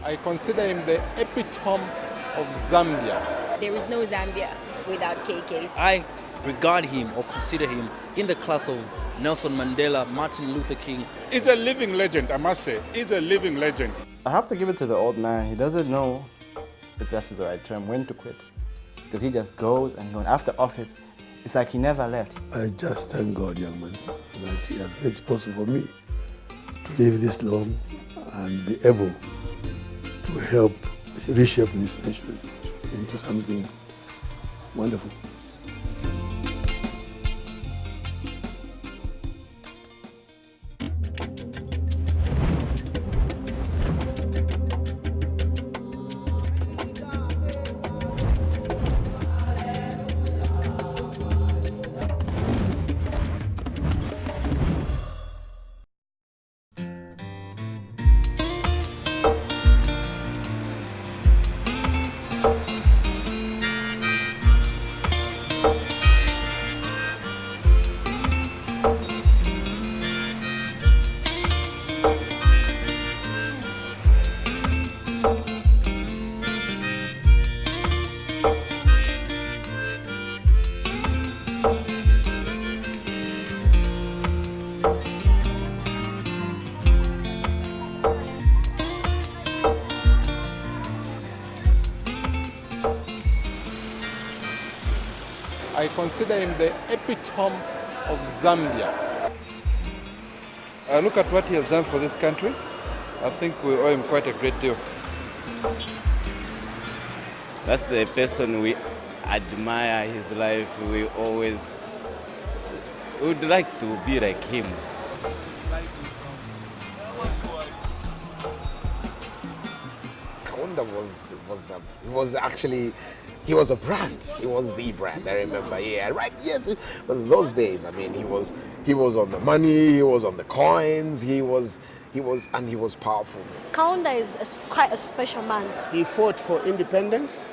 I consider him the epitome of Zambia. There is no Zambia without KK. I regard him or consider him in the class of Nelson Mandela, Martin Luther King. He's a living legend, I must say. He's a living legend. I have to give it to the old man. He doesn't know, if that's the right term, when to quit. Because he just goes and goes. After office, it's like he never left. I just thank God, young man, that he has made it possible for me to live this long and be able to help reshape this nation into something wonderful. I consider him the epitome of Zambia. Look at what he has done for this country. I think we owe him quite a great deal. That's the person we admire his life. We always would like to be like him. Kaunda he was a brand. He was the brand. I remember, yeah, right. Yes, but those days, I mean, he was on the money. He was on the coins. He was powerful. Kaunda is quite a special man. He fought for independence.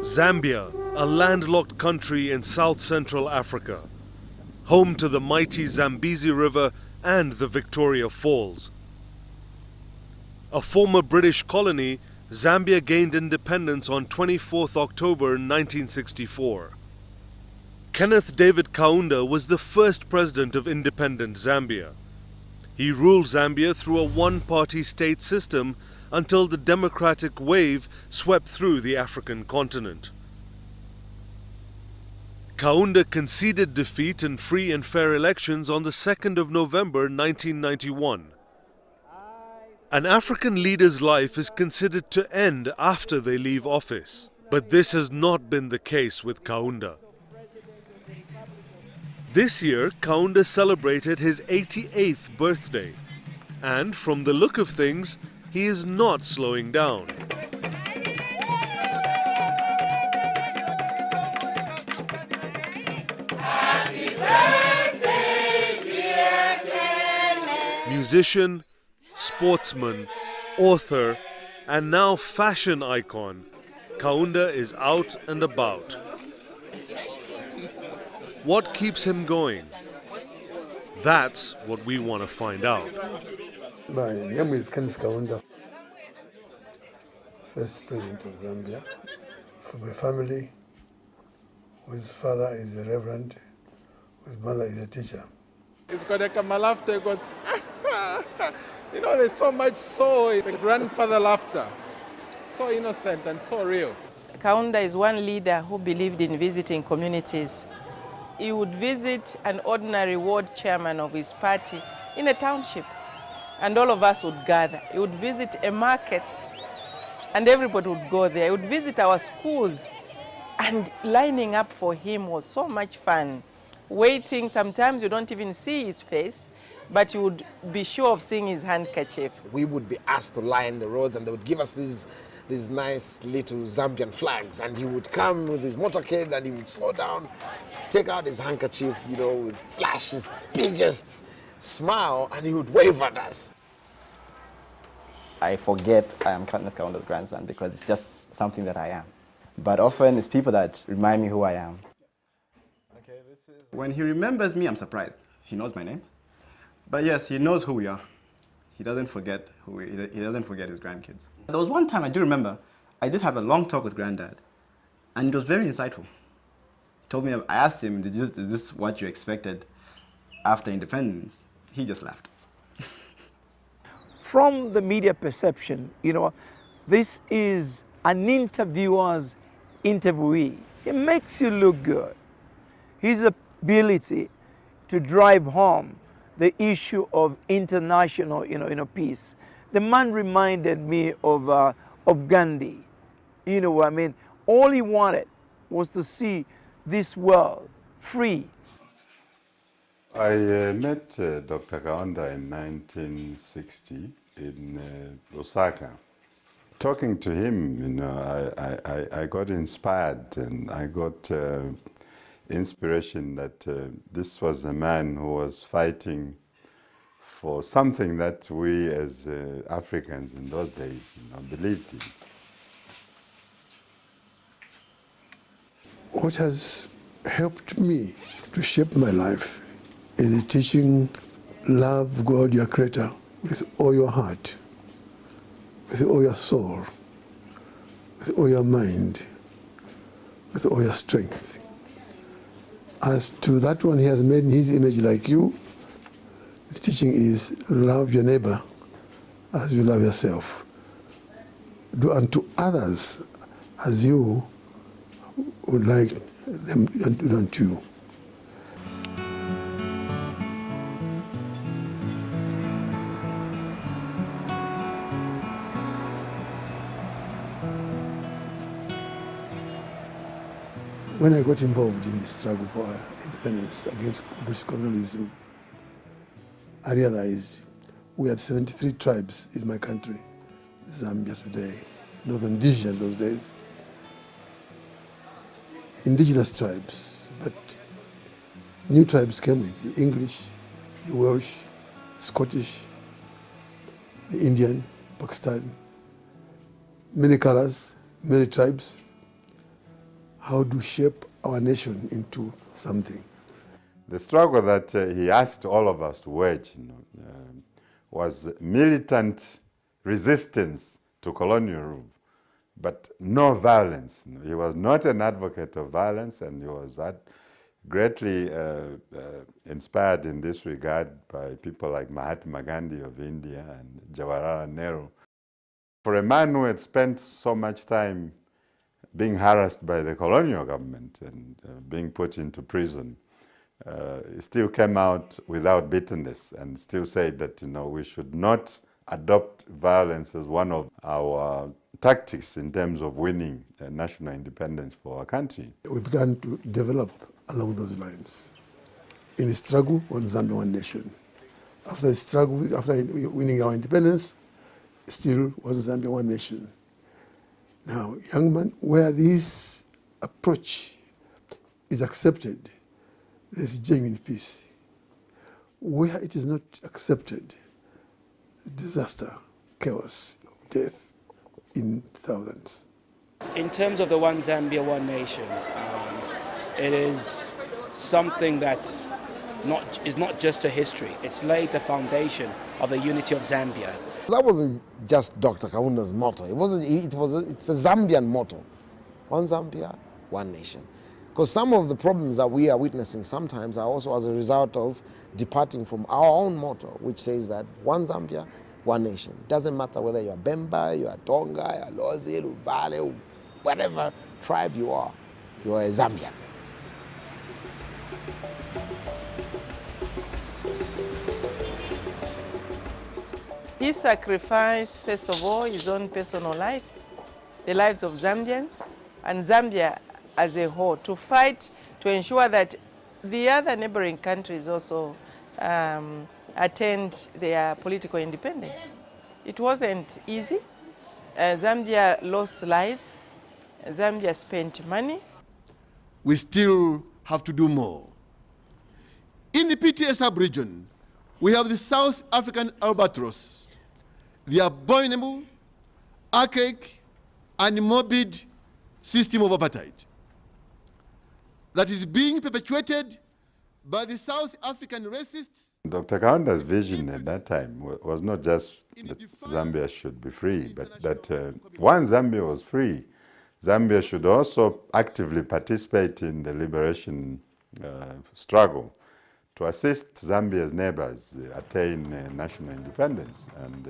Zambia, a landlocked country in south-central Africa, home to the mighty Zambezi River and the Victoria Falls. A former British colony, Zambia gained independence on 24th October 1964. Kenneth David Kaunda was the first president of independent Zambia. He ruled Zambia through a one-party state system until the democratic wave swept through the African continent. Kaunda conceded defeat in free and fair elections on the 2nd of November 1991. An African leader's life is considered to end after they leave office, but this has not been the case with Kaunda. This year, Kaunda celebrated his 88th birthday, and from the look of things, he is not slowing down. Happy birthday, dear Kenneth. Musician, sportsman, author, and now fashion icon, Kaunda is out and about. What keeps him going? That's what we want to find out. My name is Kenneth Kaunda, first president of Zambia. From a family whose father is a reverend, whose mother is a teacher. It's got like a laughter. It goes, you know, there's so much soul in the grandfather laughter. So innocent and so real. Kaunda is one leader who believed in visiting communities. He would visit an ordinary ward chairman of his party in a township, and all of us would gather. He would visit a market, and everybody would go there. He would visit our schools, and lining up for him was so much fun. Waiting, sometimes you don't even see his face, but you would be sure of seeing his handkerchief. We would be asked to line the roads, and they would give us these nice little Zambian flags, and he would come with his motorcade and he would slow down, take out his handkerchief, you know, would flash his biggest smile, and he would wave at us. I forget I am Kenneth Kaunda's grandson because it's just something that I am. But often it's people that remind me who I am. When he remembers me, I'm surprised. He knows my name. But yes, he knows who we are. he doesn't forget he doesn't forget his grandkids. There was one time I do remember, I did have a long talk with Granddad, and it was very insightful. He told me, I asked him, is this what you expected after independence? He just laughed. From the media perception, this is an interviewer's interviewee. It makes you look good. His ability to drive home the issue of international, peace. The man reminded me of Gandhi. You know what I mean? All he wanted was to see this world free. I met Dr. Kaunda in 1960 in Osaka. Talking to him, I got inspired, and I got inspiration that this was a man who was fighting for something that we as Africans in those days believed in. What has helped me to shape my life is the teaching, love God, your Creator, with all your heart, with all your soul, with all your mind, with all your strength. As to that one, he has made in his image like you. The teaching is love your neighbor as you love yourself. Do unto others as you would like them to do unto you. When I got involved in the struggle for independence against British colonialism, I realized we had 73 tribes in my country, Zambia today, Northern Rhodesia in those days. Indigenous tribes, but new tribes came in, the English, the Welsh, the Scottish, the Indian, Pakistan, many colors, many tribes. How to shape our nation into something. The struggle that he asked all of us to wage was militant resistance to colonial rule, but no violence. He was not an advocate of violence, and he was greatly inspired in this regard by people like Mahatma Gandhi of India and Jawaharlal Nehru. For a man who had spent so much time being harassed by the colonial government and being put into prison, he still came out without bitterness and still said that we should not adopt violence as one of our tactics in terms of winning national independence for our country. We began to develop along those lines. In the struggle, one Zambia, one nation. After the struggle, after winning our independence, still one Zambia, one nation. Now, young man, where this approach is accepted, there's genuine peace. Where it is not accepted, disaster, chaos, death in thousands. In terms of the One Zambia, One Nation, it is something that is not just a history. It's laid the foundation of the unity of Zambia. That wasn't just Dr. Kaunda's motto. It's a Zambian motto. One Zambia, one nation. Because some of the problems that we are witnessing sometimes are also as a result of departing from our own motto, which says that one Zambia, one nation. It doesn't matter whether you're Bemba, you're Tonga, you're Lozi, Luvale, whatever tribe you are a Zambian. He sacrificed, first of all, his own personal life, the lives of Zambians, and Zambia as a whole, to fight to ensure that the other neighboring countries also attained their political independence. It wasn't easy. Zambia lost lives. Zambia spent money. We still have to do more. In the PTA sub-region, we have the South African albatross, the abominable, archaic, and morbid system of apartheid that is being perpetuated by the South African racists. Dr. Kaunda's vision at that time was not just that Zambia should be free, but that once Zambia was free, Zambia should also actively participate in the liberation struggle to assist Zambia's neighbors attain national independence. And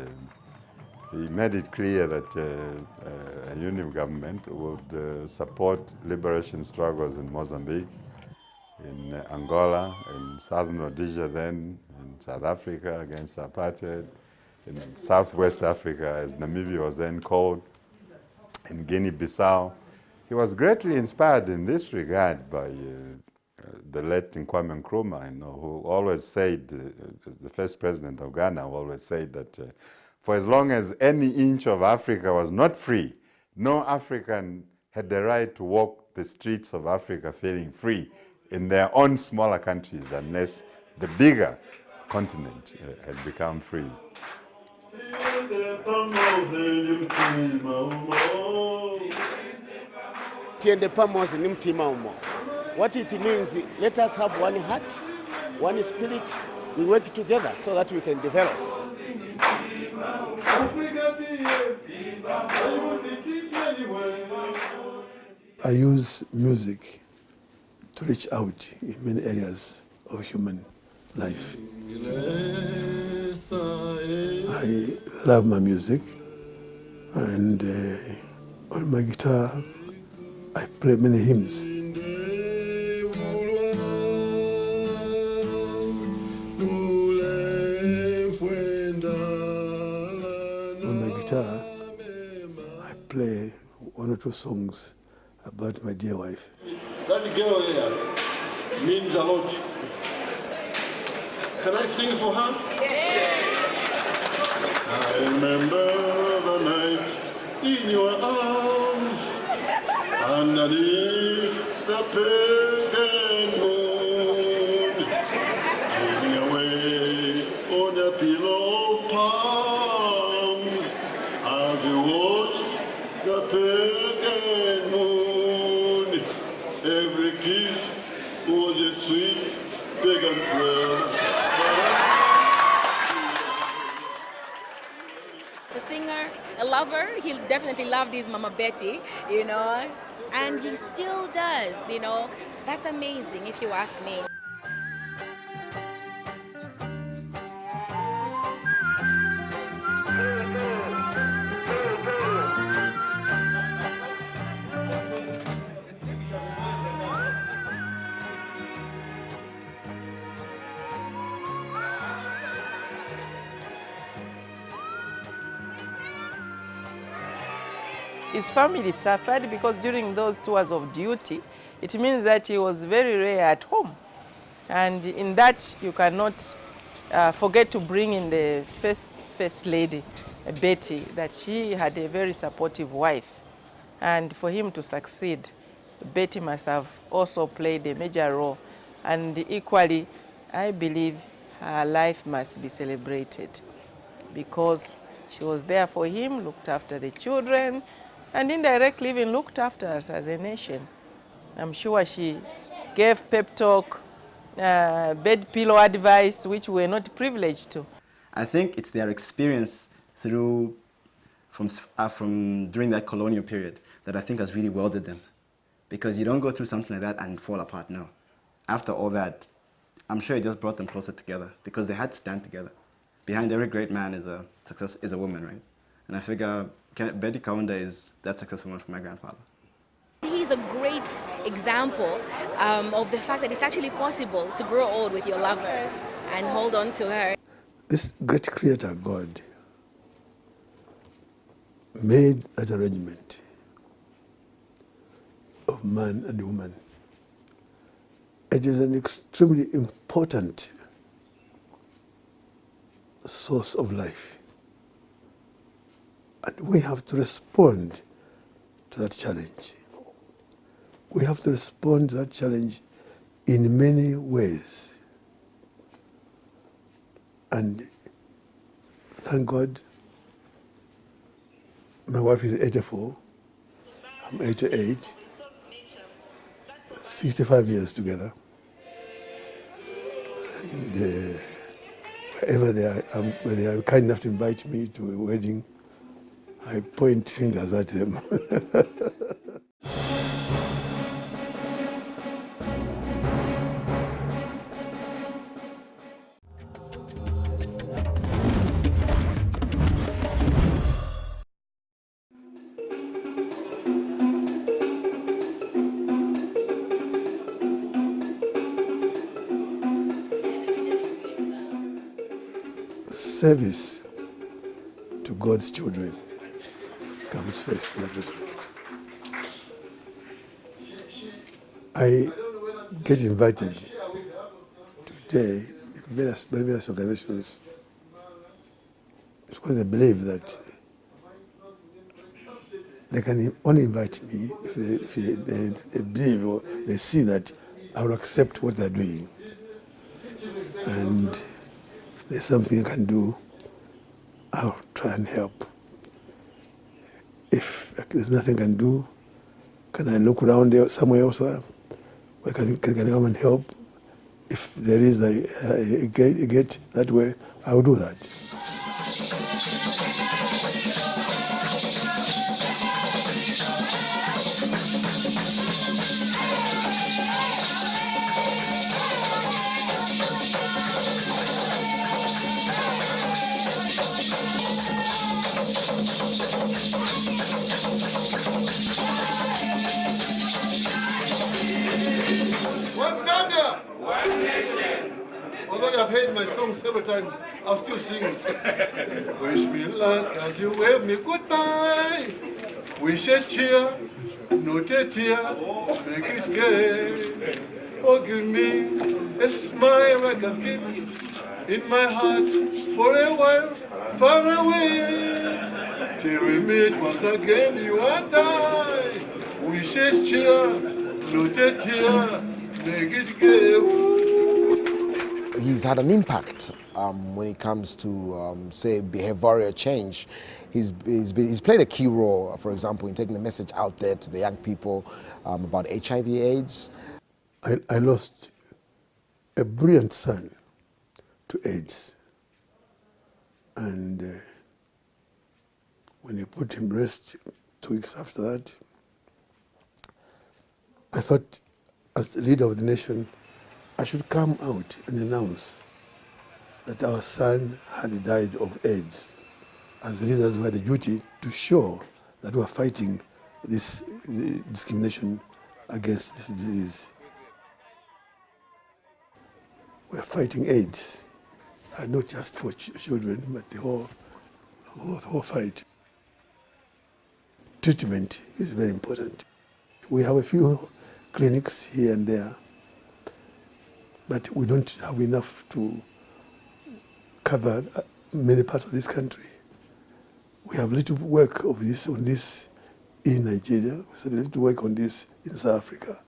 he made it clear that a union government would support liberation struggles in Mozambique, in Angola, in Southern Rhodesia then, in South Africa against apartheid, in Southwest Africa, as Namibia was then called, in Guinea-Bissau. He was greatly inspired in this regard by the late Kwame Nkrumah, who always said, the first president of Ghana always said that for as long as any inch of Africa was not free, no African had the right to walk the streets of Africa feeling free in their own smaller countries unless the bigger continent had become free. What it means, let us have one heart, one spirit, we work together so that we can develop. I use music to reach out in many areas of human life. I love my music, and on my guitar I play many hymns. On my guitar I play one or two songs about my dear wife. That girl here means a lot. Can I sing for her? I remember the night in your arms, underneath the pagan moon, hiding away on a pillow of palms, as you watched the pagan moon. Every kiss was a sweet pagan prayer. The singer, a lover, he definitely loved his Mama Betty, and he still does, That's amazing if you ask me. His family suffered because during those tours of duty, it means that he was very rare at home. And in that, you cannot forget to bring in the first lady, Betty, that she had a very supportive wife. And for him to succeed, Betty must have also played a major role. And equally, I believe her life must be celebrated because she was there for him, looked after the children, and indirectly even looked after us as a nation. I'm sure she gave pep talk, bed pillow advice, which we're not privileged to. I think it's their experience from during that colonial period that I think has really welded them. Because you don't go through something like that and fall apart, no. After all that, I'm sure it just brought them closer together because they had to stand together. Behind every great man is a woman, right? And I figure Betty Kaunda is that successful one for my grandfather. He's a great example of the fact that it's actually possible to grow old with your lover and hold on to her. This great creator, God, made that arrangement of man and woman. It is an extremely important source of life. And we have to respond to that challenge. We have to respond to that challenge in many ways. And thank God, my wife is 84, I'm 88, 65 years together. And wherever where they are kind enough to invite me to a wedding, I point fingers at them. Service to God's children comes first in that respect. I get invited today in various organizations because they believe that they can only invite me if they believe or they see that I will accept what they're doing. And if there's something I can do, I'll try and help. If there's nothing I can do, can I look around there somewhere else where can I come and help? If there is a gate that way, I will do that. One Gambia! One nation! Although you have heard my song several times, I'll still sing it. Wish me luck as you wave me goodbye. We shed cheer, not a tear, make it gay. Oh, give me a smile I can keep in my heart for a while, far away. Till we meet once again, you and I. We shed cheer, not a tear, make it gay. He's had an impact when it comes to, say, behavioral change. He's played a key role, for example, in taking the message out there to the young people about HIV/AIDS. I lost a brilliant son to AIDS. And when he put him rest 2 weeks after that, I thought, as the leader of the nation, I should come out and announce that our son had died of AIDS. As leaders, we had a duty to show that we are fighting this discrimination against this disease. We are fighting AIDS, and not just for children, but the whole fight. Treatment is very important. We have a few clinics here and there, but we don't have enough to cover many parts of this country. We have little work on this in Nigeria. We started little work on this in South Africa.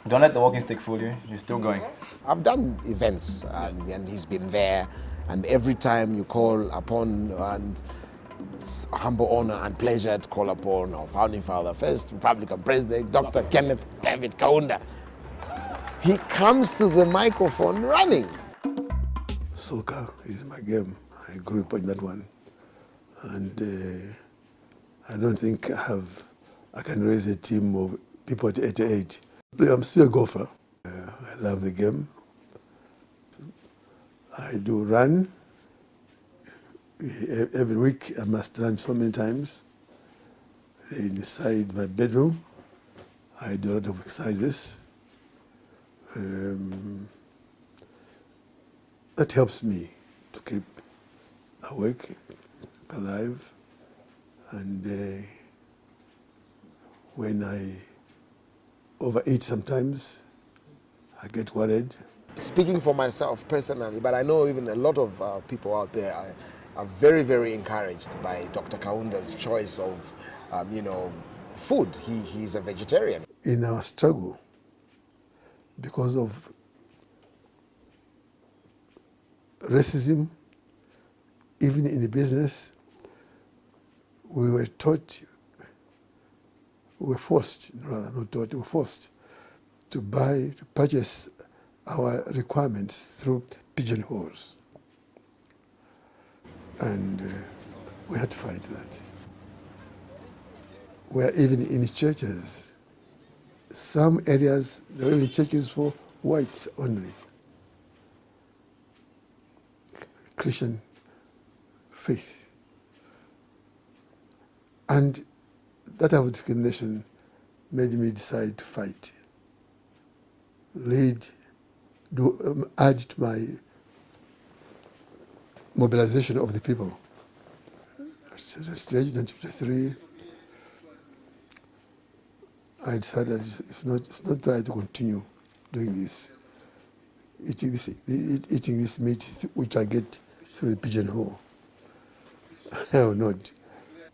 Don't let the walking stick fool you. He's still going. I've done events and he's been there, and every time you call upon, and it's a humble honor and pleasure to call upon our founding father, first Republican President, Dr. Kenneth David Kaunda. He comes to the microphone running. Soccer is my game. I grew up in that one. And I don't think I can raise a team of people at 88. I'm still a golfer. I love the game. I do run. Every week I must run so many times. Inside my bedroom, I do a lot of exercises. That helps me to keep awake, alive, and when I overeat sometimes, I get worried. Speaking for myself personally, but I know even a lot of people out there are very, very encouraged by Dr. Kaunda's choice of, food. He's a vegetarian. In our struggle, because of racism, even in the business. We were taught, we were forced, rather not taught, we were forced to purchase our requirements through pigeonholes. And we had to fight that. Where even in churches, some areas, there were even churches for whites only. Christian faith. And that type of discrimination made me decide to fight. Add to my mobilization of the people. At the stage 1953, I decided it's not right to continue doing this, eating this meat which I get through the pigeonhole. I will not.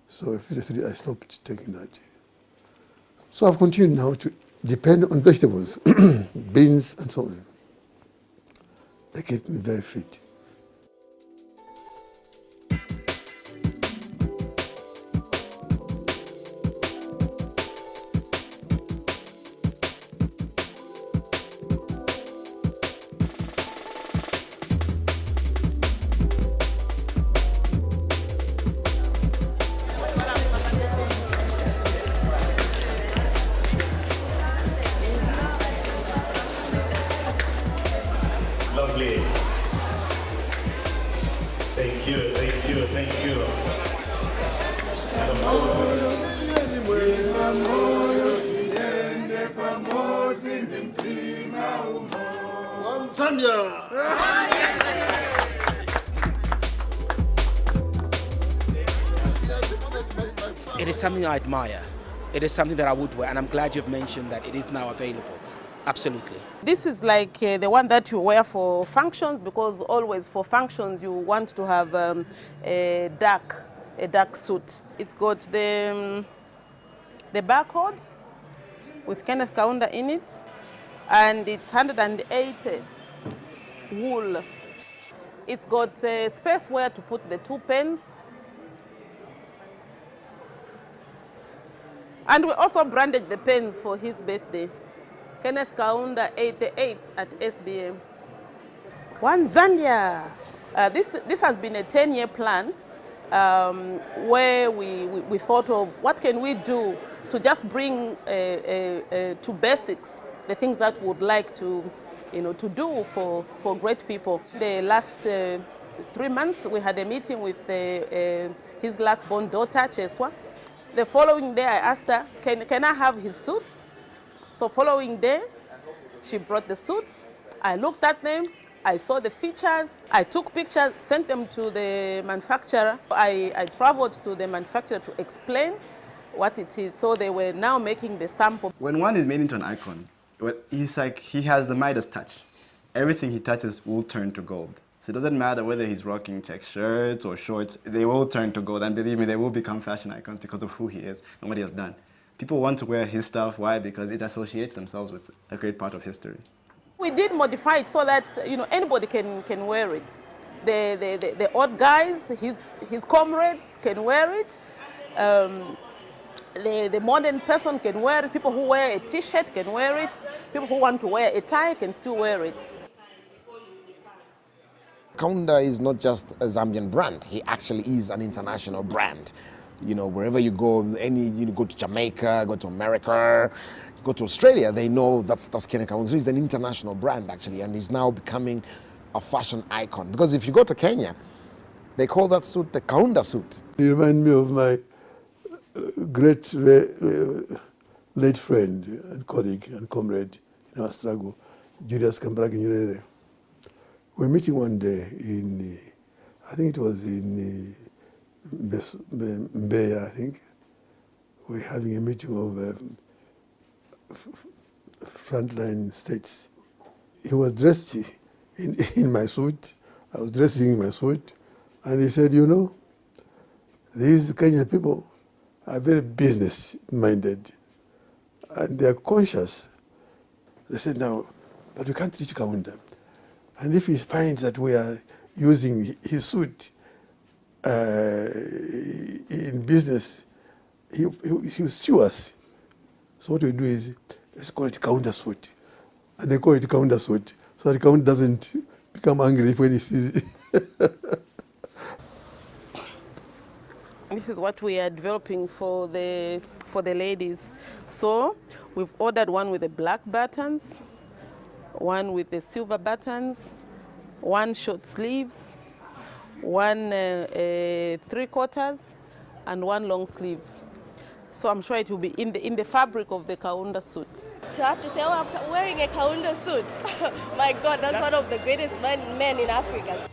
So at 53, I stopped taking that. So I've continued now to depend on vegetables, beans and so on. They keep me very fit. Lovely. Thank you, thank you, thank you. It is something I admire. It is something that I would wear, and I'm glad you've mentioned that it is now available. Absolutely. This is like the one that you wear for functions, because always for functions you want to have a dark suit. It's got the barcode with Kenneth Kaunda in it, and it's 180 wool. It's got space where to put the 2 pens. And we also branded the pens for his birthday. Kenneth Kaunda 88 at SBM. One Zambia. This has been a 10-year plan where we thought of what can we do to just bring to basics the things that we would like to, to do for great people. The last 3 months we had a meeting with his last born daughter, Cheswa. The following day I asked her, can I have his suits? So following day, she brought the suits. I looked at them, I saw the features, I took pictures, sent them to the manufacturer. I traveled to the manufacturer to explain what it is. So they were now making the sample. When one is made into an icon, he's like, he has the Midas touch. Everything he touches will turn to gold. So it doesn't matter whether he's rocking check shirts or shorts, they will turn to gold. And believe me, they will become fashion icons because of who he is and what he has done. People want to wear his stuff. Why? Because it associates themselves with a great part of history. We did modify it so that anybody can wear it. The old guys, his comrades can wear it. The modern person can wear it. People who wear a T-shirt can wear it. People who want to wear a tie can still wear it. Kaunda is not just a Zambian brand. He actually is an international brand. Wherever you go, you go to Jamaica, go to America, go to Australia, they know that's Kenneth Kaunda. He's an international brand, actually, and he's now becoming a fashion icon. Because if you go to Kenya, they call that suit the Kaunda suit. You remind me of my great late friend and colleague and comrade in our struggle, Julius Kambarage Nyerere. We were meeting one day in, I think it was in Mbeya, I think. We were having a meeting of frontline states. He was dressed in my suit. I was dressing in my suit. And he said, these Kenyan people are very business-minded. And they are conscious. They said, no, but we can't reach Kaunda. And if he finds that we are using his suit in business, he'll sue us. So what we do is, let's call it counter suit. And they call it counter suit, so the count doesn't become angry when he sees it. This is what we are developing for the ladies. So we've ordered one with the black buttons, one with the silver buttons, one short sleeves, one 3/4, and one long sleeves. So I'm sure it will be in the fabric of the kaunda suit. To have to say, oh, I'm wearing a kaunda suit. My God, that's one of the greatest men in Africa.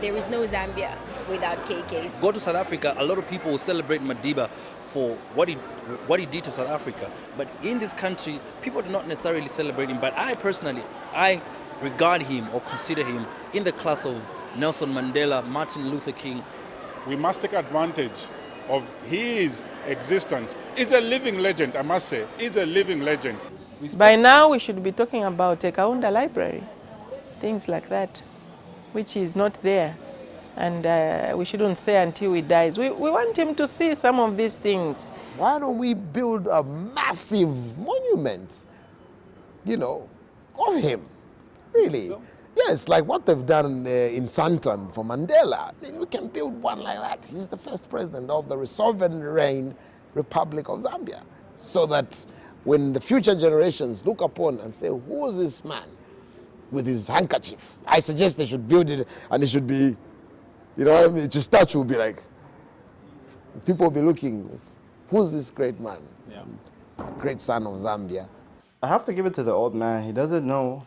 There is no Zambia without KK. Go to South Africa, a lot of people will celebrate Madiba for what he did to South Africa. But in this country, people do not necessarily celebrate him. But I personally, I regard him or consider him in the class of Nelson Mandela, Martin Luther King. We must take advantage of his existence. He's a living legend, I must say. He's a living legend. By now, we should be talking about a Kaunda library, things like that, which is not there. And we shouldn't say until he dies. We want him to see some of these things. Why don't we build a massive monument, of him? Really? Yes, like what they've done in Santon for Mandela. I mean, we can build one like that. He's the first president of the sovereign Republic of Zambia. So that when the future generations look upon and say, who is this man with his handkerchief? I suggest they should build it, and it should be, it's a statue will be like, people will be looking, who's this great man? Yeah. Great son of Zambia. I have to give it to the old man. He doesn't know,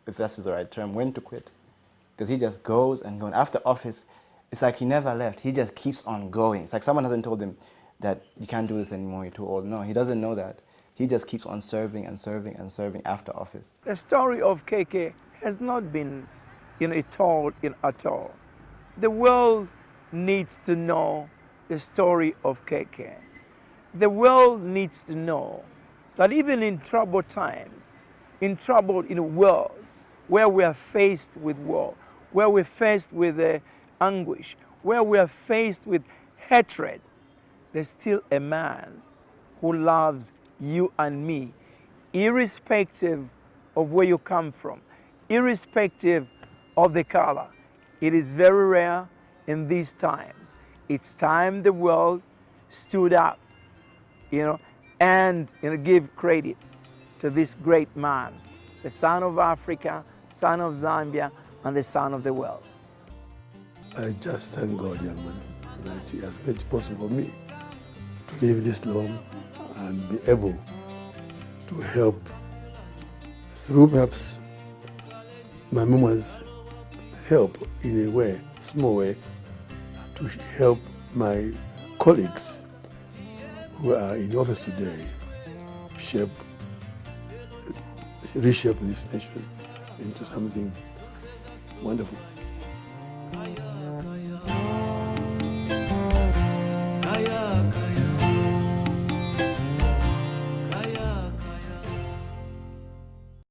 if that's the right term, when to quit. Because he just goes and goes. After office, it's like he never left. He just keeps on going. It's like someone hasn't told him that you can't do this anymore, you're too old. No, he doesn't know that. He just keeps on serving and serving and serving after office. The story of KK has not been, told at all. The world needs to know the story of KK. The world needs to know that even in troubled times, in troubled worlds, where we are faced with war, where we're faced with anguish, where we are faced with hatred, there's still a man who loves you and me, irrespective of where you come from, irrespective of the color. It is very rare in these times. It's time the world stood up, and give credit to this great man, the son of Africa, son of Zambia, and the son of the world. I just thank God, young man, that he has made it possible for me to live this long and be able to help through perhaps my mama's help in a way, small way, to help my colleagues who are in office today reshape this nation into something wonderful.